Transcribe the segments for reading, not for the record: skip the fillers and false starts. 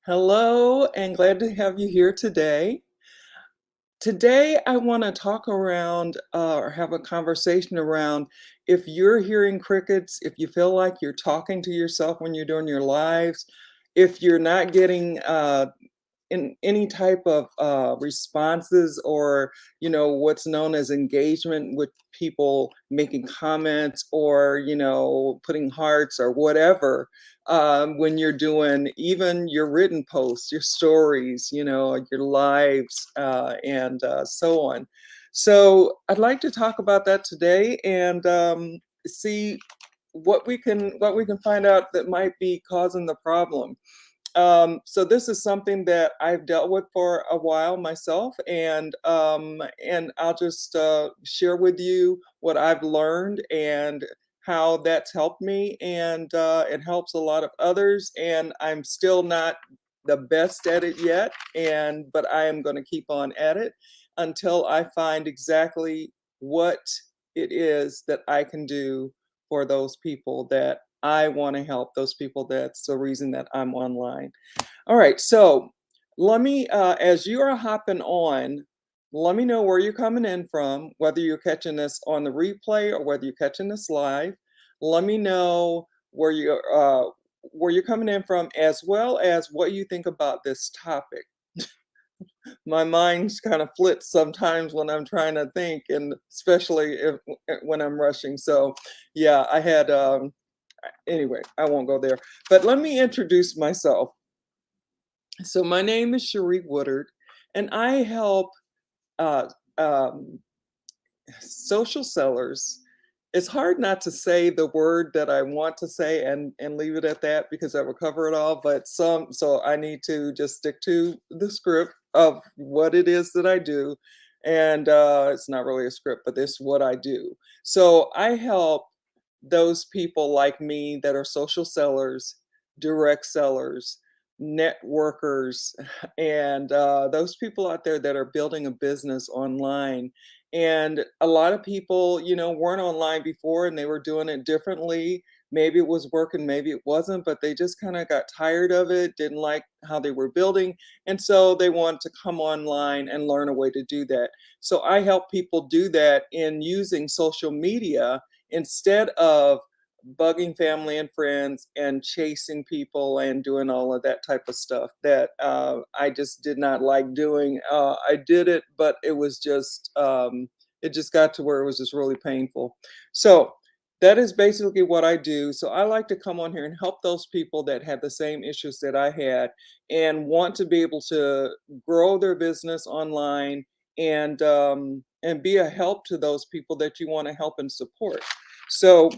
Hello, and glad to have you here today. Today, I want to talk around or have a conversation around if you're hearing crickets, if you feel like you're talking to yourself when you're doing your lives, if you're not getting in any type of responses or what's known as engagement with people making comments or putting hearts or whatever when you're doing even your written posts, your stories, your lives, and so on. So I'd like to talk about that today and see what we can find out that might be causing the problem. So this is something that I've dealt with for a while myself, and I'll just share with you what I've learned and how that's helped me, and it helps a lot of others. And I'm still not the best at it yet, and but I am going to keep on at it until I find exactly what it is that I can do for those people that I want to help, those people that's the reason that I'm online. All right, so let me, as you are hopping on, let me know where you're coming in from, whether you're catching this on the replay or whether you're catching this live. Let me know where you're coming in from, as well as what you think about this topic. My mind's kind of flits sometimes when I'm trying to think, and especially when I'm rushing. So, yeah, I had. Anyway, I won't go there. But let me introduce myself. So my name is Cherie Woodard, and I help uh, um, social sellers. It's hard not to say the word that I want to say and leave it at that because I will cover it all. But so I need to just stick to the script of what it is that I do, and it's not really a script, but this is what I do. So I help those people like me that are social sellers, direct sellers, networkers, and those people out there that are building a business online. And a lot of people, weren't online before and they were doing it differently. Maybe it was working, maybe it wasn't, but they just kind of got tired of it, didn't like how they were building. And so they wanted to come online and learn a way to do that. So I help people do that in using social media instead of bugging family and friends and chasing people and doing all of that type of stuff that I just did not like doing. I did it, but it just got to where it was just really painful. So that is basically what I do. So I like to come on here and help those people that have the same issues that I had and want to be able to grow their business online and be a help to those people that you want to help and support. So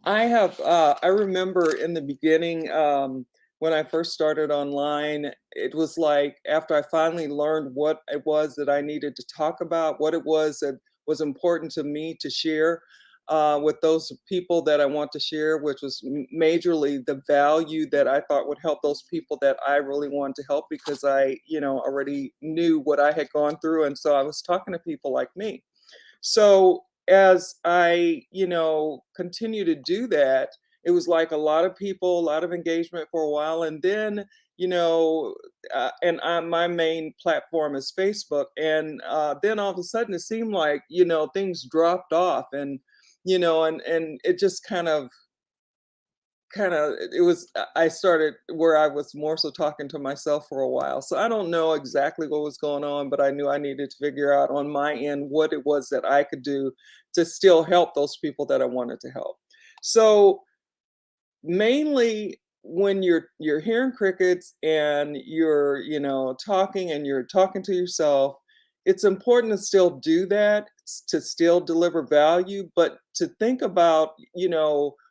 I remember in the beginning, when I first started online, it was like after I finally learned what it was that I needed to talk about, what it was that was important to me to share with those people that I want to share, which was majorly the value that I thought would help those people that I really wanted to help because I, already knew what I had gone through. And so I was talking to people like me. So as I, continue to do that, it was like a lot of people, a lot of engagement for a while, and then, you know, my main platform is Facebook, and then all of a sudden it seemed like things dropped off, and and it just kind of it was I started where I was more so talking to myself for a while. So I don't know exactly what was going on, but I knew I needed to figure out on my end what it was that I could do to still help those people that I wanted to help. So mainly when you're hearing crickets and you're talking and you're talking to yourself, it's important to still do that, to still deliver value, but to think about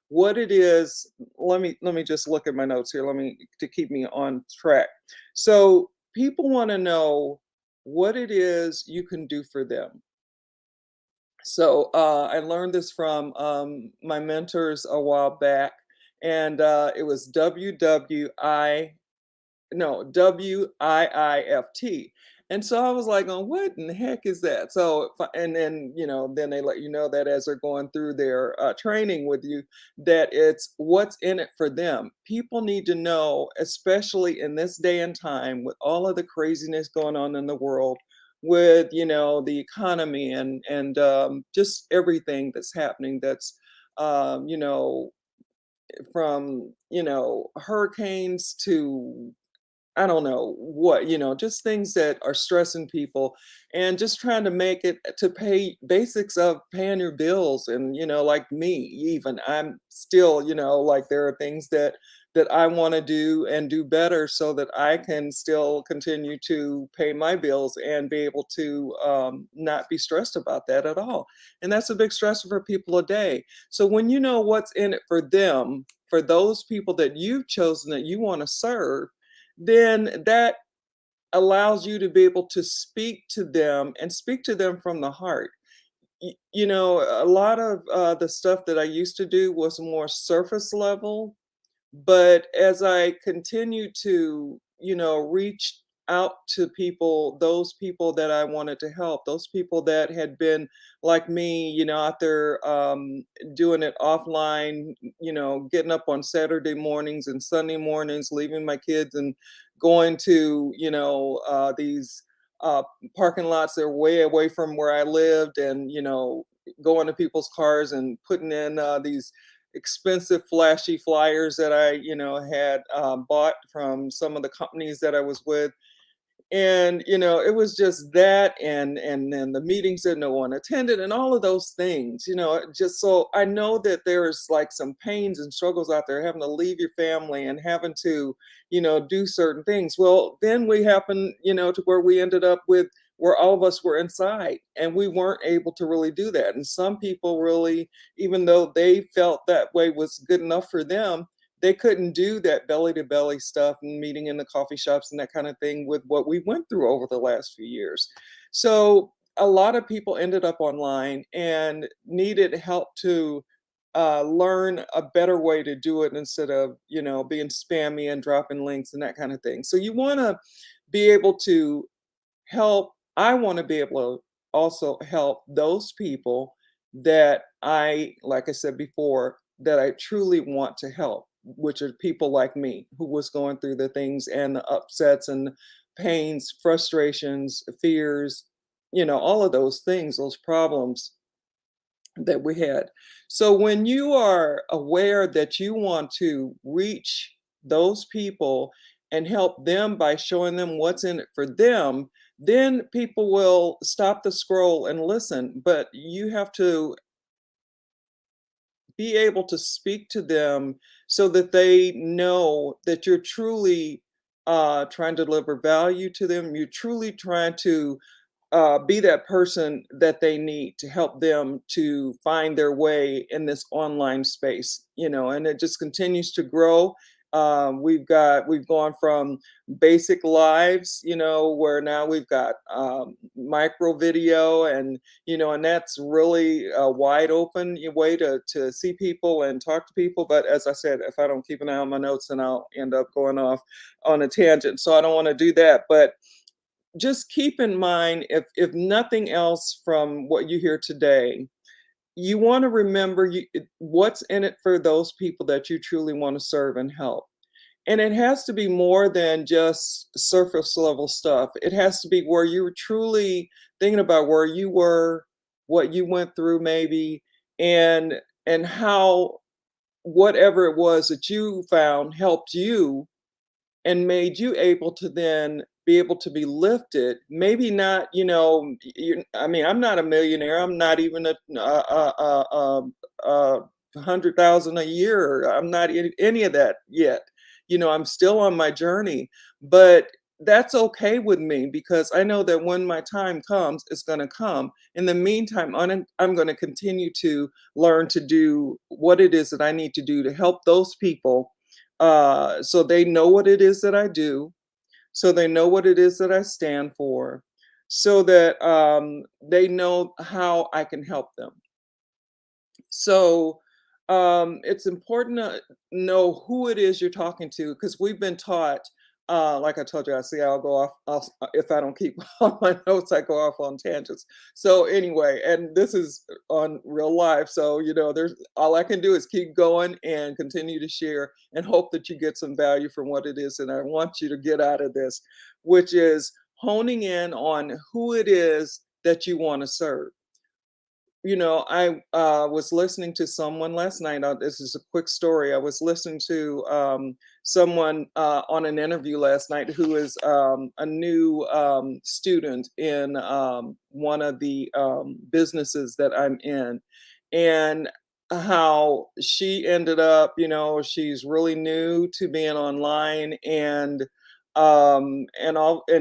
what it is. Let me just look at my notes here, let me to keep me on track. So people want to know what it is you can do for them. So I learned this from my mentors a while back, and it was WWI, no, WIIFT. And so I was like, "Oh, what in the heck is that?" So, and then, then they let you know that as they're going through their training with you, that it's what's in it for them. People need to know, especially in this day and time with all of the craziness going on in the world, with, the economy and just everything that's happening that's, um, you know, from, hurricanes to I don't know what, just things that are stressing people and just trying to make it to pay basics of paying your bills. And, like me, even I'm still, like there are things that I want to do and do better so that I can still continue to pay my bills and be able to not be stressed about that at all. And that's a big stressor for people today. So when you know what's in it for them, for those people that you've chosen that you want to serve, then that allows you to be able to speak to them and speak to them from the heart. A lot of the stuff that I used to do was more surface level, but as I continue to, reach out to people, those people that I wanted to help, those people that had been like me, out there doing it offline, getting up on Saturday mornings and Sunday mornings, leaving my kids and going to, these uh, parking lots that are way away from where I lived and, going to people's cars and putting in these expensive flashy flyers that I, had bought from some of the companies that I was with. And it was just that, and then the meetings that no one attended and all of those things, just so I know that there's like some pains and struggles out there having to leave your family and having to, do certain things. Well, then we happen, to where we ended up with where all of us were inside and we weren't able to really do that. And some people really, even though they felt that way was good enough for them, they couldn't do that belly to belly stuff and meeting in the coffee shops and that kind of thing with what we went through over the last few years. So a lot of people ended up online and needed help to learn a better way to do it instead of, being spammy and dropping links and that kind of thing. So you want to be able to help. I want to be able to also help those people that I, like I said before, that I truly want to help, which are people like me who was going through the things and the upsets and pains, frustrations, fears, all of those things, those problems that we had. So when you are aware that you want to reach those people and help them by showing them what's in it for them, then people will stop the scroll and listen. But you have to be able to speak to them so that they know that you're truly trying to deliver value to them. You're truly trying to be that person that they need to help them to find their way in this online space, and it just continues to grow. We've gone from basic lives, where now we've got micro video, and and that's really a wide open way to see people and talk to people. But as I said, if I don't keep an eye on my notes, then I'll end up going off on a tangent. So I don't want to do that. But just keep in mind, if nothing else from what you hear today, you want to remember what's in it for those people that you truly want to serve and help. And it has to be more than just surface level stuff. It has to be where you were truly thinking about where you were, what you went through maybe, and how whatever it was that you found helped you and made you able to then be able to be lifted. Maybe not, I mean, I'm not a millionaire. I'm not even a 100,000 a year. I'm not any of that yet. I'm still on my journey, but that's okay with me because I know that when my time comes, it's going to come. In the meantime, I'm going to continue to learn to do what it is that I need to do to help those people, so they know what it is that I do, so they know what it is that I stand for, so that they know how I can help them. So it's important to know who it is you're talking to because we've been taught Like I told you, I see I'll go off. If I don't keep on my notes, I go off on tangents. So anyway, and this is on real life. So there's all I can do is keep going and continue to share, and hope that you get some value from what it is that I want you to get out of this, which is honing in on who it is that you want to serve. I was listening to someone last night. This is a quick story. I was listening to someone on an interview last night who is a new student in one of the businesses that I'm in, and how she ended up, she's really new to being online, and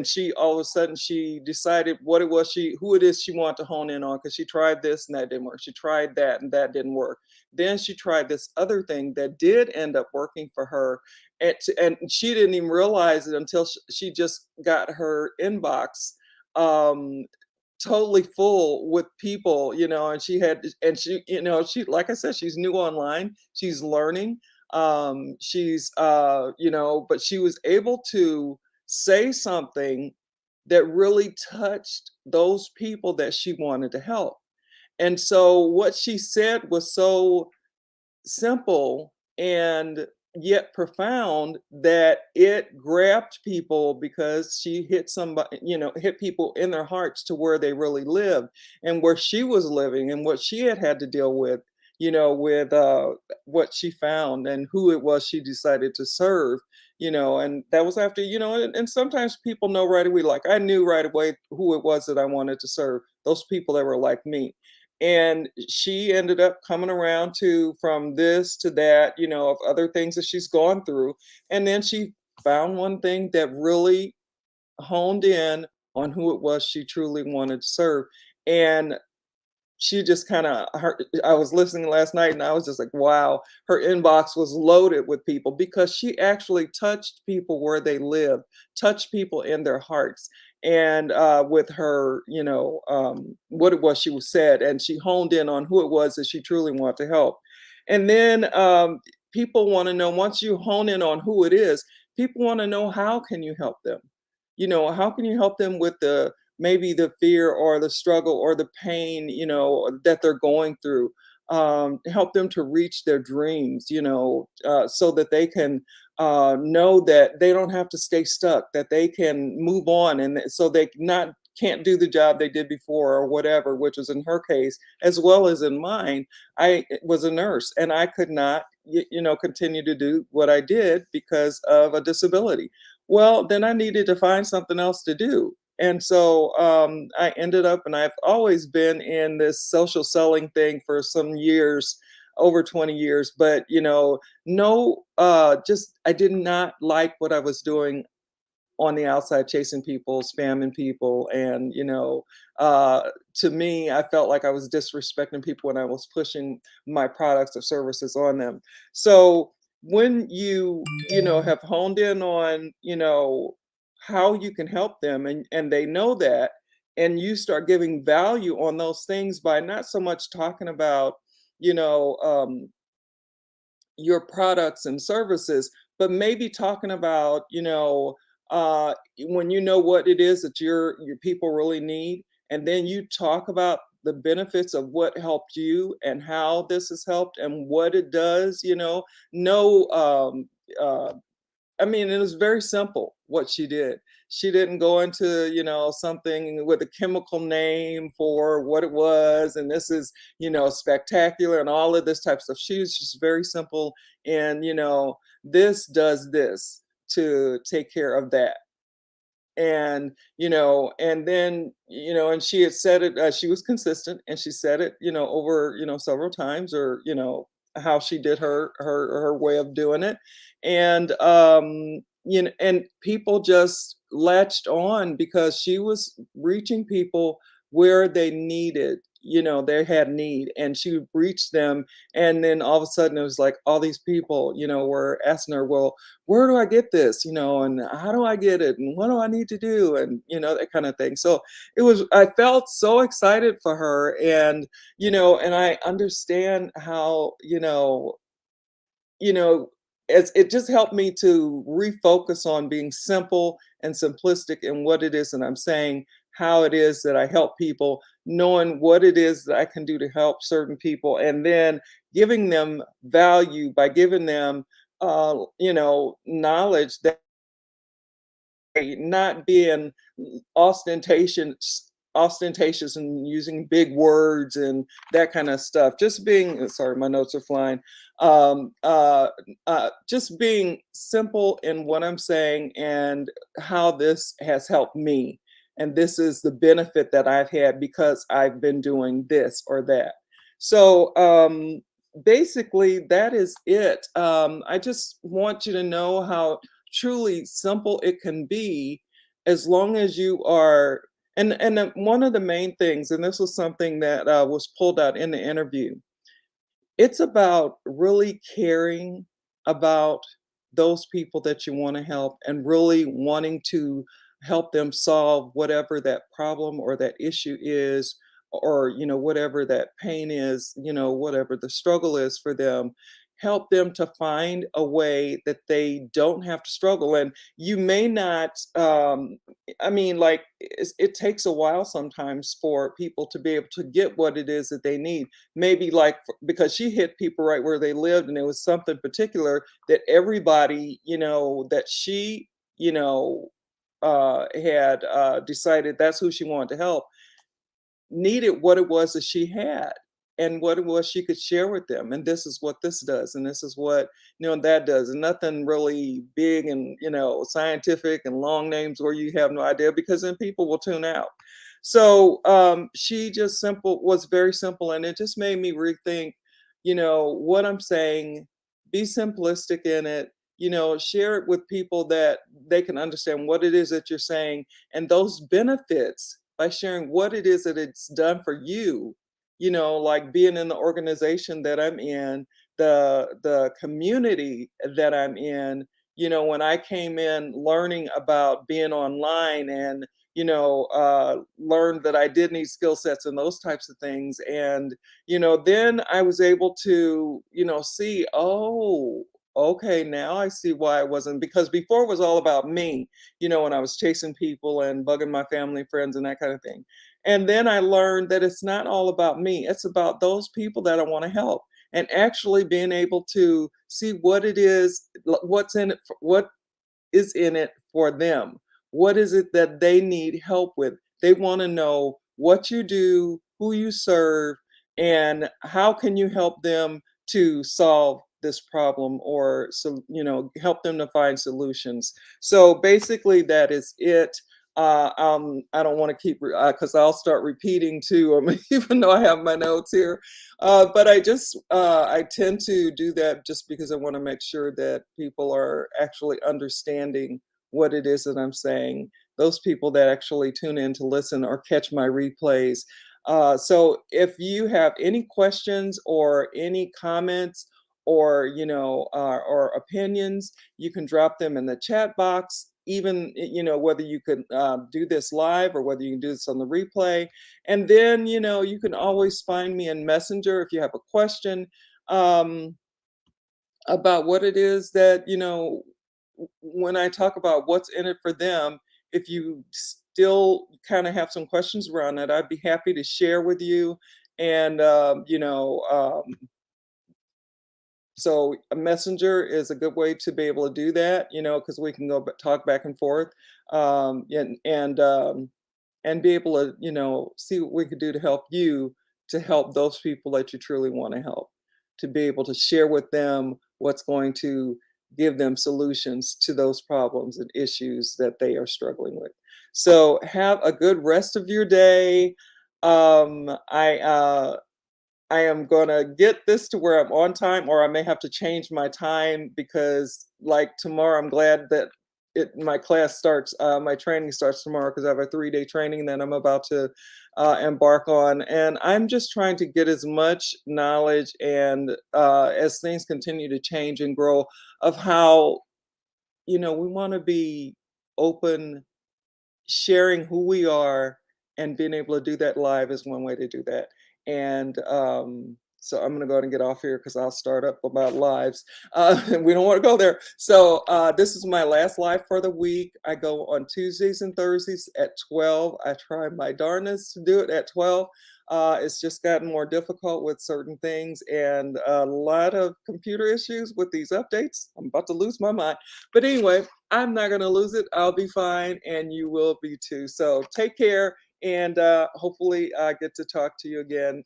she all of a sudden she decided what it was she who it is she wanted to hone in on, because she tried this and that didn't work, she tried that and that didn't work, then she tried this other thing that did end up working for her, and she didn't even realize it until she just got her inbox um totally full with people, and she, like I said, she's new online, she's learning, but she was able to say something that really touched those people that she wanted to help. And so what she said was so simple and yet profound that it grabbed people, because she hit somebody, hit people in their hearts to where they really lived and where she was living and what she had to deal with, with what she found and who it was she decided to serve. And that was after, and sometimes people know right away, like I knew right away who it was that I wanted to serve, those people that were like me. And she ended up coming around to from this to that, of other things that she's gone through. And then she found one thing that really honed in on who it was she truly wanted to serve. And she just kinda her I was listening last night and I was just like, wow, her inbox was loaded with people because she actually touched people where they live, touched people in their hearts. And with her, what it was she was said, and she honed in on who it was that she truly wanted to help. And then people want to know, once you hone in on who it is, people want to know, how can you help them? How can you help them with the maybe the fear or the struggle or the pain, that they're going through. Help them to reach their dreams, so that they can know that they don't have to stay stuck, that they can move on, and so they not can't do the job they did before or whatever, which was in her case as well as in mine. I was a nurse and I could not continue to do what I did because of a disability. Well, then I needed to find something else to do. And so I ended up, and I've always been in this social selling thing for some years, over 20 years. But, no, just I did not like what I was doing on the outside, chasing people, spamming people. And, to me, I felt like I was disrespecting people when I was pushing my products or services on them. So when you have honed in on, how you can help them, and they know that, and you start giving value on those things by not so much talking about, you know, um, your products and services, but maybe talking about, when you know what it is that your people really need, and then you talk about the benefits of what helped you and how this has helped and what it does, no I mean, it was very simple what she did. She didn't go into, something with a chemical name for what it was, and this is, spectacular and all of this type of stuff. She was just very simple, and, this does this to take care of that. And and then and she had said it, she was consistent, and she said it, over, several times, or how she did her way of doing it. And and people just latched on because she was reaching people where they needed, they had need, and she would reach them. And then all of a sudden it was like all these people, were asking her, well, where do I get this? And how do I get it? And what do I need to do? And, that kind of thing. So I felt so excited for her. And, and I understand how, you know, it just helped me to refocus on being simple and simplistic in what it is that I'm saying, how it is that I help people, knowing what it is that I can do to help certain people, and then giving them value by giving them, knowledge that not being ostentatious and using big words and that kind of stuff. Just being sorry, my notes are flying. Um, uh, just being simple in what I'm saying and how this has helped me. And this is the benefit that I've had because I've been doing this or that. So basically, that is it. I just want you to know how truly simple it can be as long as you are one of the main things, and this was something that was pulled out in the interview, it's about really caring about those people that you want to help and really wanting to help them solve whatever that problem or that issue is, or whatever that pain is, whatever the struggle is for them. Help them to find a way that they don't have to struggle. And you may not I mean, like, it takes a while sometimes for people to be able to get what it is that they need. Maybe like because she hit people right where they lived, and it was something particular that everybody, that she, had decided that's who she wanted to help, needed what it was that she had and what it was she could share with them. And this is what this does, and this is what that does, and nothing really big and scientific and long names where you have no idea, because then people will tune out. So she just simple was very simple, and it just made me rethink what I'm saying. Be simplistic in it, share it with people that they can understand what it is that you're saying, and those benefits by sharing what it is that it's done for you, like being in the organization that I'm in, the community that I'm in, when I came in learning about being online and learned that I did need skill sets and those types of things. And, then I was able to, see, oh, okay, now I see why it wasn't, because before it was all about me, when I was chasing people and bugging my family, friends, and that kind of thing. And then I learned that it's not all about me, it's about those people that I want to help. And actually being able to see what it is, what's in it, what is in it for them. What is it that they need help with? They want to know what you do, who you serve, and how can you help them to solve this problem, or so help them to find solutions. So basically that is it. I don't want to keep because I'll start repeating too, even though I have my notes here. But I tend to do that just because I want to make sure that people are actually understanding what it is that I'm saying. Those people that actually tune in to listen or catch my replays. So if you have any questions or any comments or or opinions, you can drop them in the chat box. Even whether you could do this live or whether you can do this on the replay, and then, you can always find me in Messenger if you have a question um, about what it is that, when I talk about what's in it for them, if you still kind of have some questions around that, I'd be happy to share with you. And, so a messenger is a good way to be able to do that, because we can talk back and forth, and be able to, see what we could do to help you, to help those people that you truly want to help, to be able to share with them what's going to give them solutions to those problems and issues that they are struggling with. So have a good rest of your day. I am gonna get this to where I'm on time, or I may have to change my time because, like, tomorrow, I'm glad that my class starts, my training starts tomorrow because I have a 3-day training that I'm about to embark on, and I'm just trying to get as much knowledge and as things continue to change and grow, of how we want to be open, sharing who we are, and being able to do that live is one way to do that. And So I'm gonna go ahead and get off here because I'll start up about lives. And we don't want to go there. So this is my last live for the week. I go on Tuesdays and Thursdays at 12. I try my darndest to do it at 12. It's just gotten more difficult with certain things and a lot of computer issues with these updates. I'm about to lose my mind. But anyway, I'm not going to lose it. I'll be fine, and you will be too. So take care, and hopefully, I get to talk to you again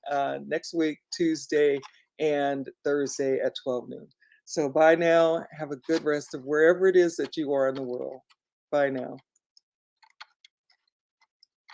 next week, Tuesday and Thursday at 12 noon. So bye now. Have a good rest of wherever it is that you are in the world. Bye now.